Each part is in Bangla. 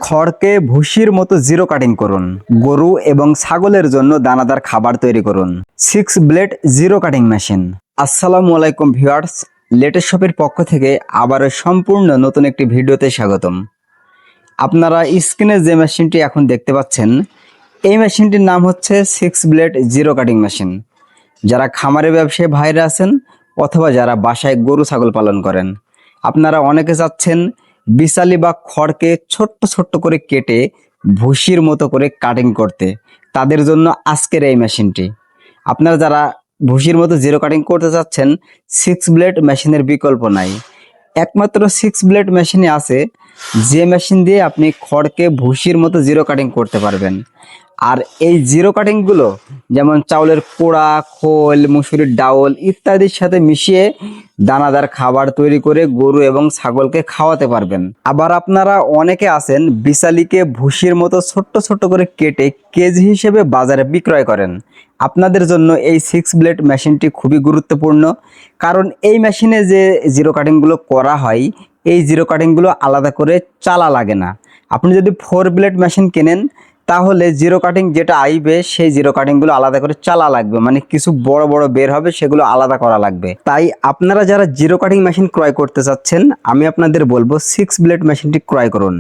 খড়কে ভুসির মতো জিরো কাটিং করুন। গরু এবং ছাগলের জন্য দানাদার খাবার তৈরি করুন। 6 ব্লেড জিরো কাটিং মেশিন। আসসালামু আলাইকুম ভিউয়ার্স, লেটেস্ট শপের পক্ষ থেকে আবারও সম্পূর্ণ নতুন একটি ভিডিওতে স্বাগতম। আপনারা স্ক্রিনে যে মেশিনটি এখন দেখতে পাচ্ছেন, এই মেশিনটির নাম হচ্ছে 6 ব্লেড জিরো কাটিং মেশিন। যারা খামারে ব্যবসায়ী ভাইরা আছেন অথবা যারা বাসায় গরু ছাগল পালন করেন, আপনারা অনেকে চাচ্ছেন বিচালি বা খড়কে ছোট্ট ছোট্ট করে কেটে ভুসির মতো করে কাটিং করতে। তাদের জন্য আজকের এই মেশিনটি। আপনারা যারা ভুসির মতো জিরো কাটিং করতে চাচ্ছেন, 6 ব্লেড মেশিনের বিকল্প নাই। একমাত্র 6 ব্লেড মেশিনে আছে যে মেশিন দিয়ে আপনি খড়কে ভুসির মতো জিরো কাটিং করতে পারবেন। আর এই জিরো কাটিংগুলো যেমন চাউলের কোড়া, খোল, মুসুরির ডাউল ইত্যাদির সাথে মিশিয়ে দানাদার খাবার তৈরি করে গরু এবং ছাগলকে খাওয়াতে পারবেন। আবার আপনারা অনেকে আছেন বিচালিকে ভুসির মতো ছোট্ট ছোট্ট করে কেটে কেজি হিসেবে বাজারে বিক্রয় করেন। আপনাদের জন্য এই 6 ব্লেড মেশিনটি খুবই গুরুত্বপূর্ণ, কারণ এই মেশিনে যে জিরো কাটিংগুলো করা হয়, এই জিরো কাটিংগুলো আলাদা করে চালা লাগে না। আপনি যদি 4 ব্লেড মেশিন কেনেন তাহলে জিরো কাটিং যেটা আইবে সেই জিরো কাটিংগুলো আলাদা করে চালা লাগবে, মানে কিছু বড় বড় বের হবে, সেগুলো আলাদা করা লাগবে। তাই আপনারা যারা জিরো কাটিং মেশিন ক্রয় করতে চাচ্ছেন, আমি আপনাদের বলবো 6 ব্লেড মেশিনটি ক্রয় করুন।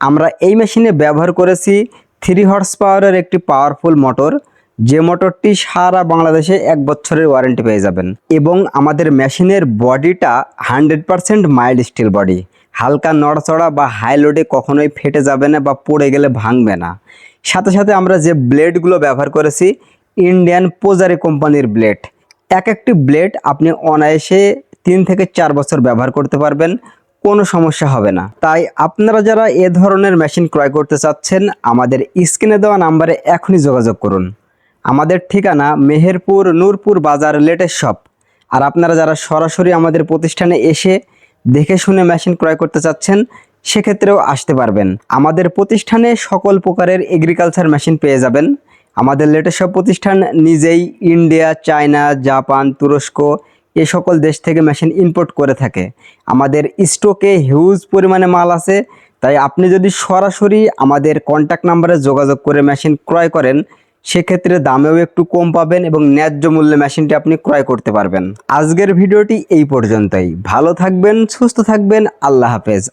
আমরা এই মেশিনে ব্যবহার করেছি 3 হর্স পাওয়ারের একটি পাওয়ারফুল মোটর, যে মোটরটি সারা বাংলাদেশে 1 বছরের ওয়ারেন্টি পেয়ে যাবেন। এবং আমাদের মেশিনের বডিটা 100% মাইল্ড স্টিল বডি। হালকা নড়াচড়া বা হাই লোডে কখনোই ফেটে যাবে না বা পড়ে গেলে ভাঙবে না। সাথে সাথে আমরা যে ব্লেডগুলো ব্যবহার করেছি, ইন্ডিয়ান পোজারি কোম্পানির ব্লেড। এক একটি ব্লেড আপনি অনায়াসে 3 থেকে 4 বছর ব্যবহার করতে পারবেন, কোনো সমস্যা হবে না। তাই আপনারা যারা এ ধরনের মেশিন ক্রয় করতে চাচ্ছেন, আমাদের স্ক্রিনে দেওয়া নাম্বারে এখনই যোগাযোগ করুন। আমাদের ঠিকানা মেহেরপুর নূরপুর বাজার লেটেস্ট শপ। আর আপনারা যারা সরাসরি আমাদের প্রতিষ্ঠানে এসে দেখে শুনে মেশিন ক্রয় করতে চাচ্ছেন, সেক্ষেত্রেও আসতে পারবেন। আমাদের প্রতিষ্ঠানে সকল প্রকারের এগ্রিকালচার মেশিন পেয়ে যাবেন। আমাদের লেটেস্ট শপ প্রতিষ্ঠান নিজেই ইন্ডিয়া, চায়না, জাপান, তুরস্ক এ সকল দেশ থেকে মেশিন ইম্পোর্ট করে থাকে। আমাদের স্টকে হিউজ পরিমাণে মাল আছে। তাই আপনি যদি সরাসরি আমাদের কন্ট্যাক্ট নাম্বারে যোগাযোগ করে মেশিন ক্রয় করেন, সেক্ষেত্রে দামেও একটু কম পাবেন এবং ন্যায্য মূল্যে মেশিনটি আপনি ক্রয় করতে পারবেন। আজকের ভিডিওটি এই পর্যন্তই। ভালো থাকবেন, সুস্থ থাকবেন, আল্লাহ হাফেজ।